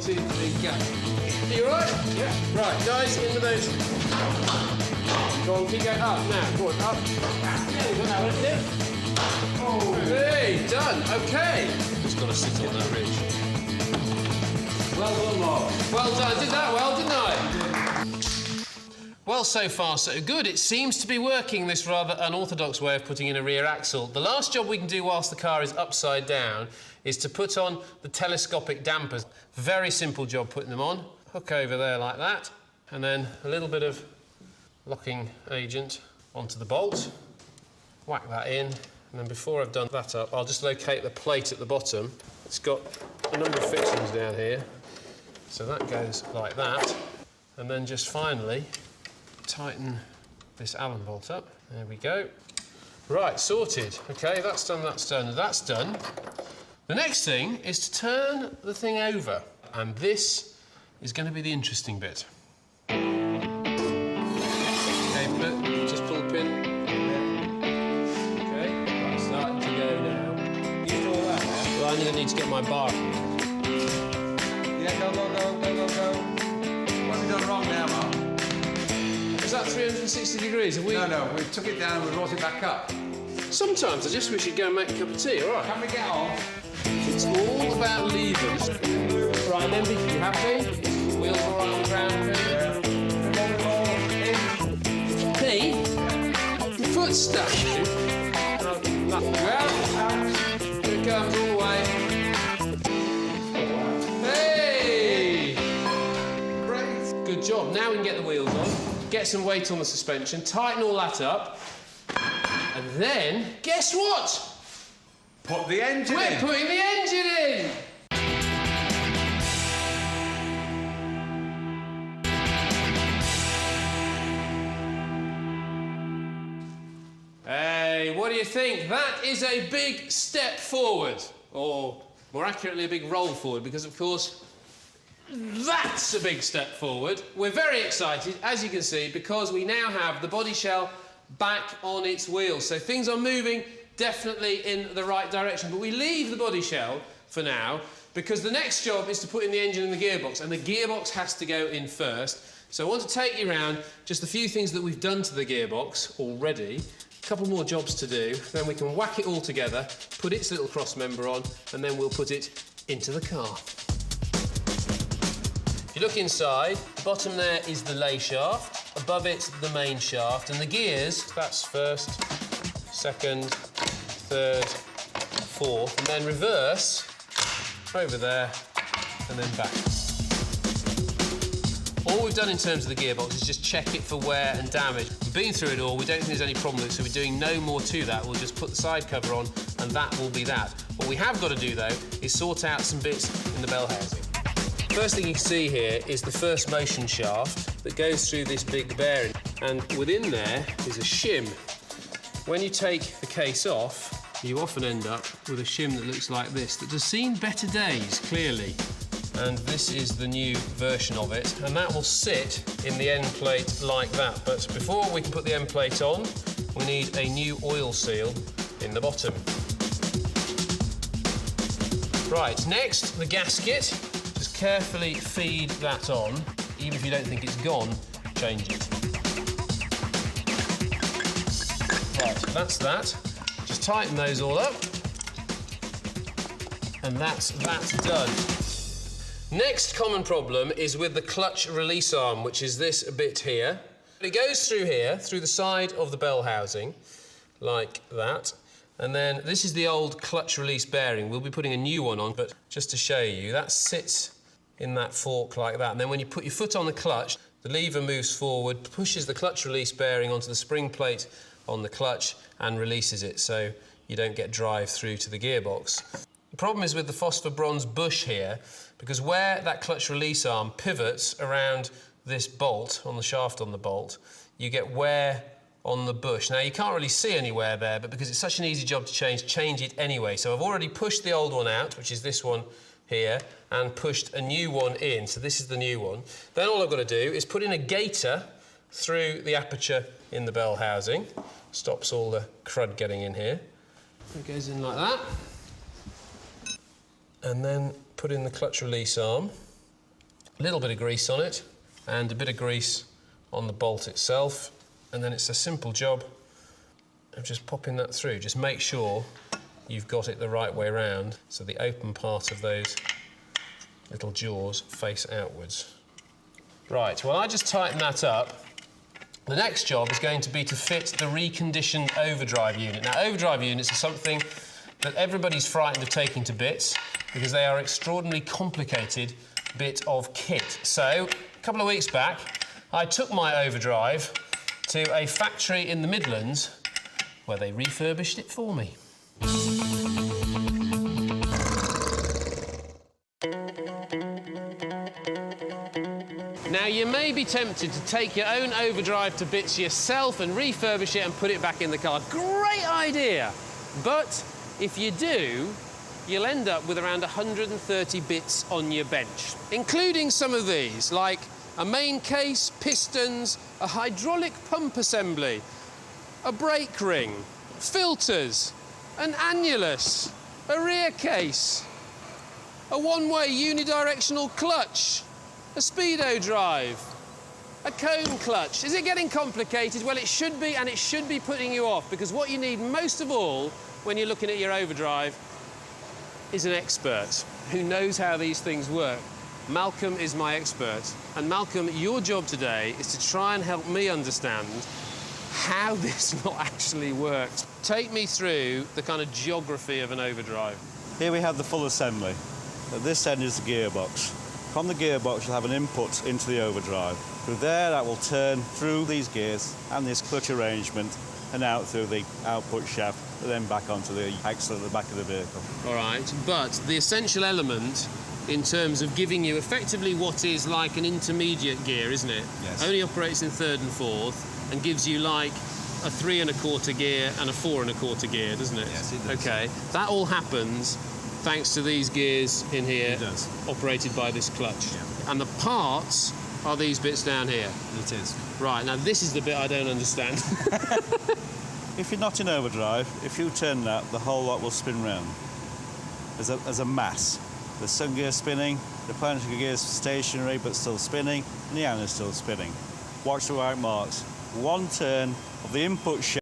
2, 3, go. Are you alright? Yeah. Right, guys, in with those. Go on, keep going up now. Go on, up. There we go, now let's do. Oh, hey, done. Okay. Just got to sit on that ridge. Well done, Mark. Well done. I did that well, didn't I? Well, so far, so good. It seems to be working, this rather unorthodox way of putting in a rear axle. The last job we can do whilst the car is upside down is to put on the telescopic dampers. Very simple job putting them on. Hook over there like that, and then a little bit of locking agent onto the bolt. Whack that in, and then before I've done that up, I'll just locate the plate at the bottom. It's got a number of fixings down here. So that goes like that. And then just finally, tighten this Allen bolt up. There we go. Right, sorted. OK, that's done, that's done, that's done. The next thing is to turn the thing over. And this is going to be the interesting bit. OK, just pull the pin. OK, right, starting to go now. You do all that now? Well, I'm going to need to get my bar. Yeah, go. What have we done wrong now, Mark? Is that 360 degrees? Have we... No, we took it down and we brought it back up. Sometimes I just wish you'd go and make a cup of tea, all right? Can we get on? It's all about levers. Right, then, you happy? Wheels all right on the ground, okay? Me? Your foot's stuck. Well, here it comes all the way. Hey! Great. Good job. Now we can get the wheels on, get some weight on the suspension, tighten all that up, and then, guess what? Put the engine in. We're putting the engine in! Hey, what do you think? That is a big step forward. Or, more accurately, a big roll forward, because, of course, that's a big step forward. We're very excited, as you can see, because we now have the body shell back on its wheels. So things are moving definitely in the right direction. But we leave the body shell for now because the next job is to put in the engine and the gearbox, and the gearbox has to go in first. So I want to take you around just a few things that we've done to the gearbox already. A couple more jobs to do, then we can whack it all together, put its little cross member on, and then we'll put it into the car. If you look inside, the bottom there is the lay shaft, above it the main shaft, and the gears, that's first, second, third, fourth, and then reverse, over there, and then back. All we've done in terms of the gearbox is just check it for wear and damage. We've been through it all, we don't think there's any problem with it, so we're doing no more to that. We'll just put the side cover on, and that will be that. What we have got to do, though, is sort out some bits in the bell housing. First thing you can see here is the first motion shaft that goes through this big bearing, and within there is a shim. When you take the case off, you often end up with a shim that looks like this, that has seen better days, clearly. And this is the new version of it, and that will sit in the end plate like that. But before we can put the end plate on, we need a new oil seal in the bottom. Right, next, the gasket. Just carefully feed that on. Even if you don't think it's gone, change it. Right, that's that. Just tighten those all up. And that's done. Next common problem is with the clutch release arm, which is this bit here. It goes through here, through the side of the bell housing, like that. And then this is the old clutch release bearing. We'll be putting a new one on, but just to show you, that sits in that fork like that. And then when you put your foot on the clutch, the lever moves forward, pushes the clutch release bearing onto the spring plate on the clutch and releases it, so you don't get drive through to the gearbox. The problem is with the phosphor bronze bush here, because where that clutch release arm pivots around this bolt, on the shaft on the bolt, you get wear on the bush. Now, you can't really see any wear there, but because it's such an easy job to change it anyway. So I've already pushed the old one out, which is this one here, and pushed a new one in. So this is the new one. Then all I've got to do is put in a gaiter through the aperture in the bell housing. Stops all the crud getting in here. It goes in like that. And then put in the clutch release arm. A little bit of grease on it, and a bit of grease on the bolt itself, and then it's a simple job of just popping that through. Just make sure you've got it the right way round, so the open part of those little jaws face outwards. Right, well, I just tighten that up. The next job is going to be to fit the reconditioned overdrive unit. Now, overdrive units are something that everybody's frightened of taking to bits because they are extraordinarily complicated bit of kit. So, a couple of weeks back, I took my overdrive to a factory in the Midlands where they refurbished it for me. Now, you may be tempted to take your own overdrive to bits yourself and refurbish it and put it back in the car. Great idea! But if you do, you'll end up with around 130 bits on your bench, including some of these, like a main case, pistons, a hydraulic pump assembly, a brake ring, filters, an annulus, a rear case, a one-way unidirectional clutch, a speedo drive, a cone clutch. Is it getting complicated? Well, it should be, and it should be putting you off, because what you need most of all when you're looking at your overdrive is an expert who knows how these things work. Malcolm is my expert. And Malcolm, your job today is to try and help me understand how this lot actually works. Take me through the kind of geography of an overdrive. Here we have the full assembly. At this end is the gearbox. From the gearbox, you'll have an input into the overdrive. Through there, that will turn through these gears and this clutch arrangement and out through the output shaft, and then back onto the axle at the back of the vehicle. All right, but the essential element in terms of giving you effectively what is like an intermediate gear, isn't it? Yes. Only operates in third and fourth and gives you like a 3 1/4 gear and a 4 1/4 gear, doesn't it? Yes, it does. OK, that all happens thanks to these gears in here, It does. operated by this clutch. Yeah. And the parts are these bits down here. It is. Right, now this is the bit I don't understand. If you're not in overdrive, if you turn that, the whole lot will spin round as a mass. The sun gear spinning, the planetary gear is stationary but still spinning, and the iron is still spinning. Watch the white marks. One turn of the input shaft